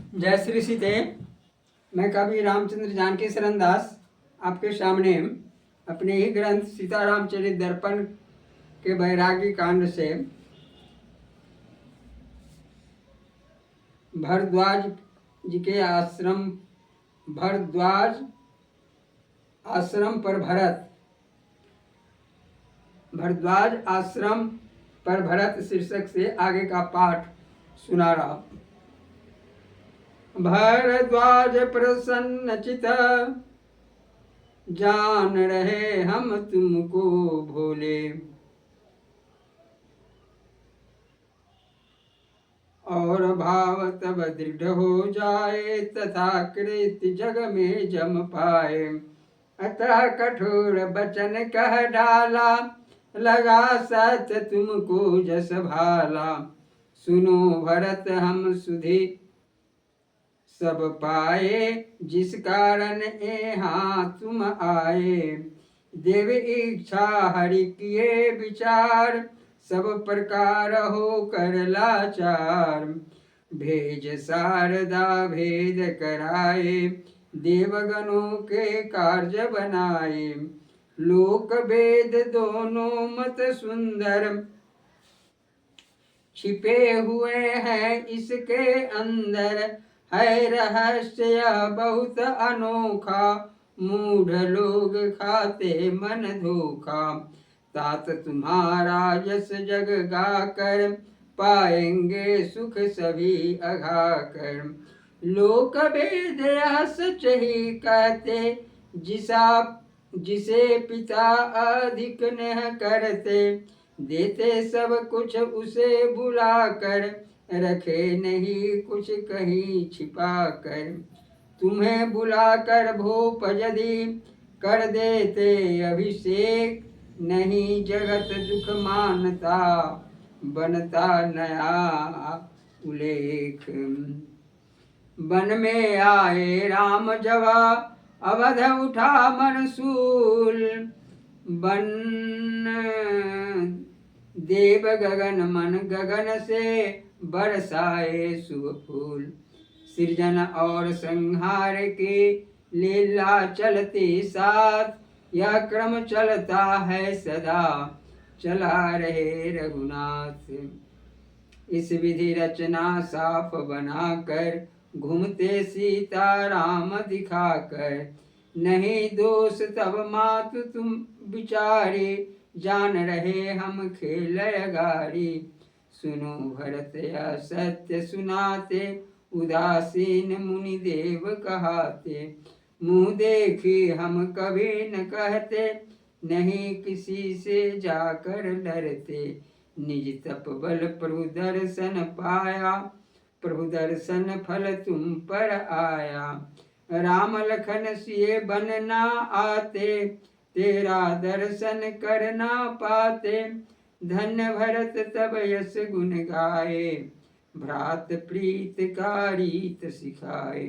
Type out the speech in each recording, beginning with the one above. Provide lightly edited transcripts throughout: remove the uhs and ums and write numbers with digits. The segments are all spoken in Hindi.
जय श्री सीते। मैं कवि रामचंद्र जानकी शरण दास आपके सामने अपने ही ग्रंथ सीतारामचरित दर्पण के बैरागी कांड से भरद्वाज जी के भरद्वाज आश्रम पर भरत शीर्षक से आगे का पाठ सुना रहा। भरद्वाज प्रसन्न चित जान रहे हम तुमको भोले, और भाव तब दृढ़ हो जाए तथा कृत जग में जम पाए। अतः कठोर बचन कह डाला, लगा सत्य तुमको जस भाला। सुनो भरत हम सुधि सब पाए, जिस कारण यहाँ तुम आए। देव इच्छा हरि किए विचार, सब प्रकार हो कर लाचार। भेज शारदा भेद कराए, देवगणों के कार्य बनाए। लोक वेद दोनों मत सुंदर, छिपे हुए हैं इसके अंदर। है रहस्य बहुत अनोखा, मूढ़ लोग खाते मन धोखा। तात तुम्हारा यश जग गाकर, पाएंगे सुख सभी अघाकर। लोक वेद यह सच ही कहते, जिसे पिता अधिक नेह करते। देते सब कुछ उसे बुलाकर, रखे नहीं कुछ कहीं छिपा कर। तुम्हें बुलाकर भूप यदि कर देते अभिषेक, नहीं जगत दुख मानता बनता नया उल्लेख। वन में आए राम जवा, अवध उठा मनसूल। बन देव गगन मन गगन से, बरसाए शुभ फूल। सृजन और संहार के लीला चलते साथ, यह क्रम चलता है सदा, चला रहे रघुनाथ। इस विधि रचना साफ बनाकर, घूमते सीता राम दिखाकर। नहीं दोष तब मातु तुम विचारे, जान रहे हम खेल गारी। सुनो भरत यह सत्य सुनाते, उदासीन मुनि देव कहाते। मुँह देखी हम कभी न कहते, नहीं किसी से जाकर डरते। निज तप बल प्रभु दर्शन पाया, प्रभु दर्शन फल तुम पर आया। राम लखन सिए बन ना आते, तेरा दर्शन कर ना पाते। धन्य भरत तब यश गुण गाए, भ्रात प्रीत का रीत सिखाए।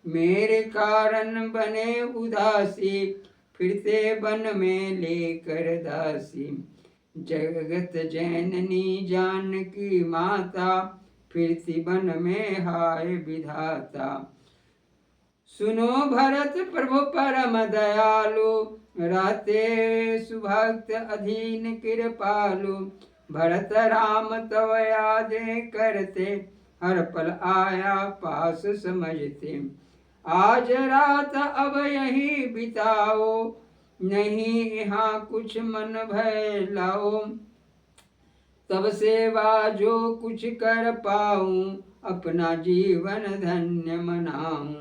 मेरे कारण बने उदासी, फिरते वन में लेकर दासी। जगत जननी जानकी माता, फिरती वन में हाय विधाता। सुनो भरत प्रभु परम दयालु, रहते सुभक्त अधीन कृपालु। भरत राम तव यादें करते, हर पल आया पास समझते। आज रात अब यही बिताओ, नहीं यहाँ कुछ मन भय लाओ। तब सेवा जो कुछ कर पाऊं, अपना जीवन धन्य मनाऊं।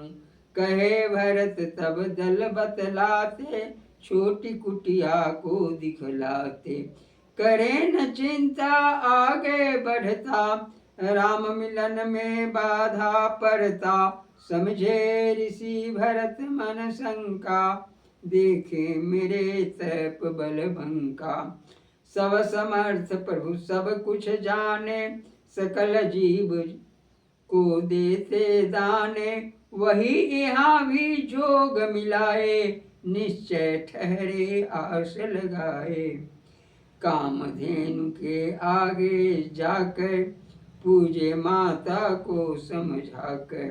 कहे भरत तब दल बतलाते, छोटी कुटिया को दिखलाते। करे न चिंता आगे बढ़ता, राम मिलन में बाधा पड़ता। समझे ऋषि भरत मन शंका, देखे मेरे तप बल भंका। सब समर्थ प्रभु सब कुछ जाने, सकल जीव को देते दाने। वही यहाँ भी जोग मिलाए, निश्चय ठहरे आस लगाए। कामधेनु के आगे जाकर, पूजे माता को समझा कर।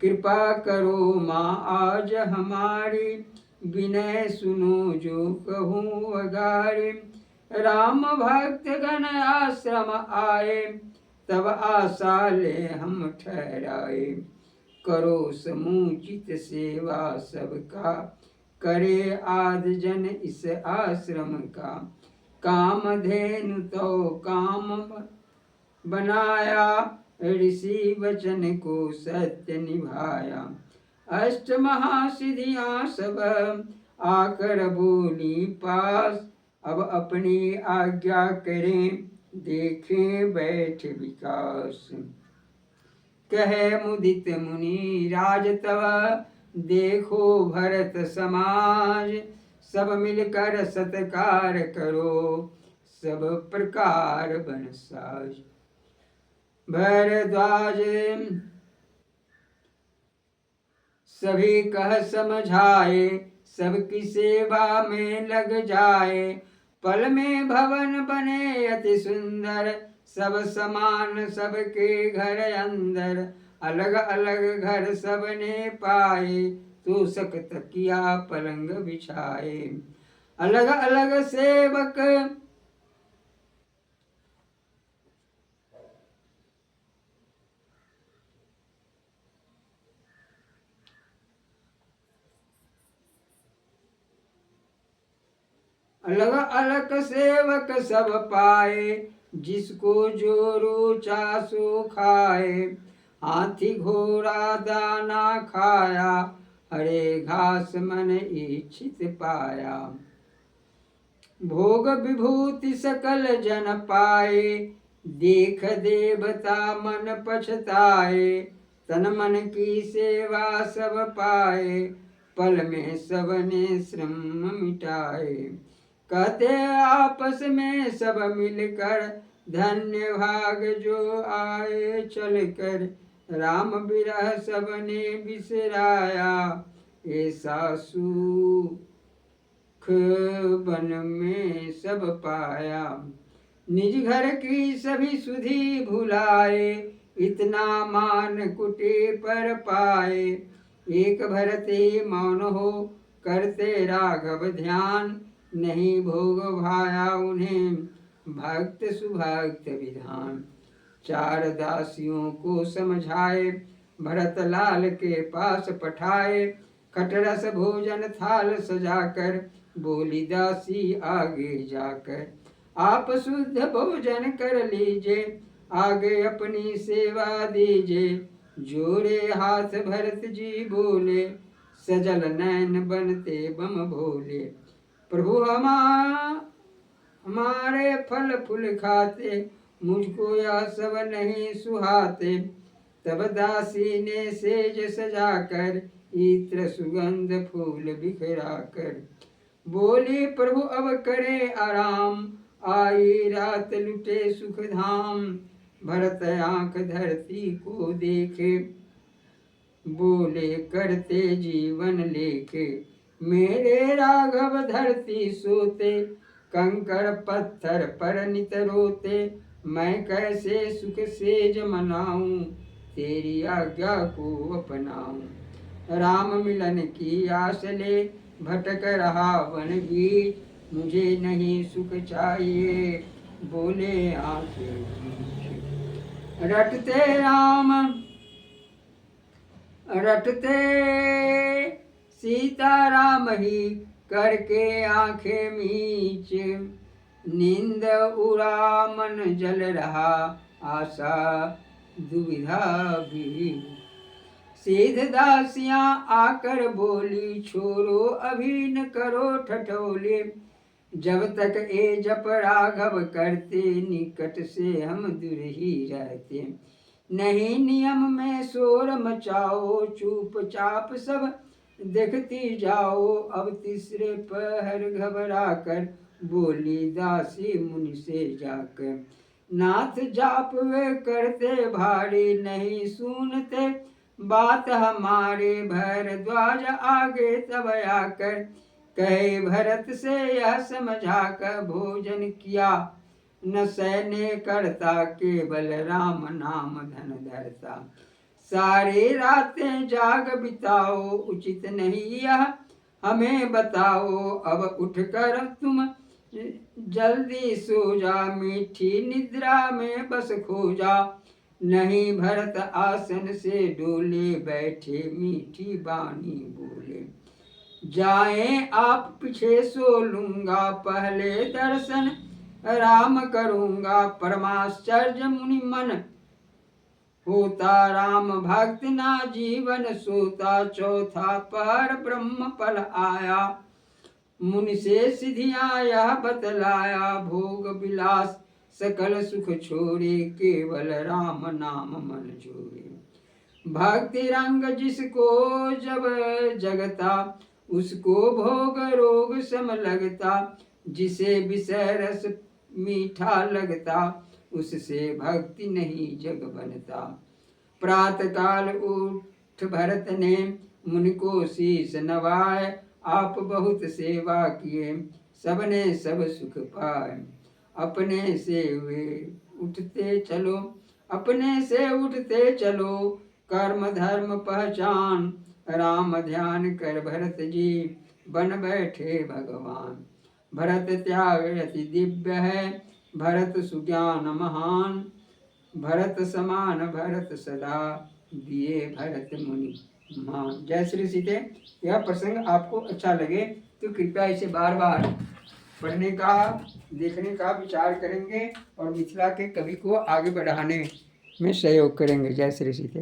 कृपा करो माँ आज हमारी, विनय सुनो जो कहूँ अगारे। राम भक्त गण आश्रम आए, तब आशा ले हम ठहराए। करो समुचित सेवा सबका, करे आद जन इस आश्रम का। कामधेनु तो काम बनाया, ऋषि वचन को सत्य निभाया। अष्ट महासिद्धियां सब आकर बोली पास, अब अपनी आज्ञा करें देखें बैठ विकास। कहे मुदित मुनि राज तव, देखो भरत समाज। सब मिलकर सत्कार करो, सब प्रकार बन साज। भरद्वाज सभी कह समझाए, सबकी सेवा में लग जाए। पल में भवन बने अति सुंदर, सब समान सबके घर अंदर। अलग अलग घर सबने पाए, तो सक तकिया पलंग बिछाए। अलग अलग सेवक अलग अलग सेवक सब पाए, जिसको जो रुचा सो खाए। हाथी घोड़ा दाना खाया, हरे घास मन इच्छित पाया। भोग विभूति सकल जन पाए, देख देवता मन पछताए। तन मन की सेवा सब पाए, पल में सबने श्रम मिटाए। कहते आपस में सब मिलकर, धन्य भाग जो आए चलकर। राम बिरह सबने बिसराया, ऐसा सुख बन में सब पाया। निज घर की सभी सुधि भुलाए, इतना मान कुटी पर पाए। एक भरत ही मौन हो करते राघव ध्यान, नहीं भोग भाया उन्हें भक्त सुभक्त विधान। चार दासियों को समझाए, भरत लाल के पास पठाए। खटरस भोजन थाल सजाकर, बोली दासी आगे जाकर। आप शुद्ध भोजन कर लीजिए, आगे अपनी सेवा दीजिए। जोड़े हाथ भरत जी बोले, सजल नैन बनते बम भोले। प्रभु हमारे फल फूल खाते, मुझको यह सब नहीं सुहाते। तब दासी ने सेज सजाकर, इत्र सुगंध फूल बिखरा कर। बोली प्रभु अब करे आराम, आई रात लुटे सुख धाम। भरत आंख धरती को देखे, बोले करते जीवन लेखे। मेरे राघव धरती सोते, कंकर पत्थर पर नित रोते। मैं कैसे सुख सेज मनाऊं, तेरी आज्ञा को अपनाऊं। राम मिलन की आस ले, भटक रहा वन बीच। मुझे नहीं सुख चाहिए, बोले आंखें भींच। रटते सीता राम ही करके आंखें मीच। नींद उड़ा मन जल रहा, आशा दुविधा भी। सिद्ध दासियां आकर बोली, छोड़ो अभी न करो ठठोले। जब तक ए जप राघव करते, निकट से हम दूर ही रहते। नहीं नियम में शोर मचाओ, चुपचाप सब देखती जाओ। अब तीसरे पहर घबरा कर, बोली दासी मुनि से जाकर। नाथ जाप वे करते भारी, नहीं सुनते बात हमारे। भरद्वाज आगे तब आकर, कहे भरत से यह समझा कर। भोजन किया न सैन्य करता, केवल राम नाम धन धरता। सारी रातें जाग बिताओ, उचित नहीं यह हमें बताओ। अब उठकर तुम जल्दी सो जा, मीठी निद्रा में बस खो जा। नहीं भरत आसन से डोले, बैठे मीठी बानी बोले। जाएं आप पीछे सो लूंगा, पहले दर्शन राम करूंगा। परमाश्चर्य मुनि मन होता, राम भक्त ना जीवन सोता। चौथा पहर ब्रह्म पल आया, मुनि से सिधियां यह बतलाया। भोग विलास सकल सुख छोड़े, केवल राम नाम मन जोड़े। भक्ति रंग जिसको जब जगता, उसको भोग रोग सम लगता। जिसे विषय रस मीठा लगता, उससे भक्ति नहीं जग बनता। प्रातः काल उठ भरत ने, मुनि को शीश नवाए। आप बहुत सेवा किए, सबने सब सुख पाए। अपने से वे उठते चलो, अपने से उठते चलो। कर्म धर्म पहचान, राम ध्यान कर भरत जी, बन बैठे भगवान। भरत त्याग अति दिव्य है, भरत सुज्ञान महान। भरत समान भरत सदा, दिए भरत मुनि मान। जय श्री सीते। यह प्रसंग आपको अच्छा लगे तो कृपया इसे बार बार पढ़ने का, देखने का विचार करेंगे और मिथिला के कवि को आगे बढ़ाने में सहयोग करेंगे। जय श्री सीते।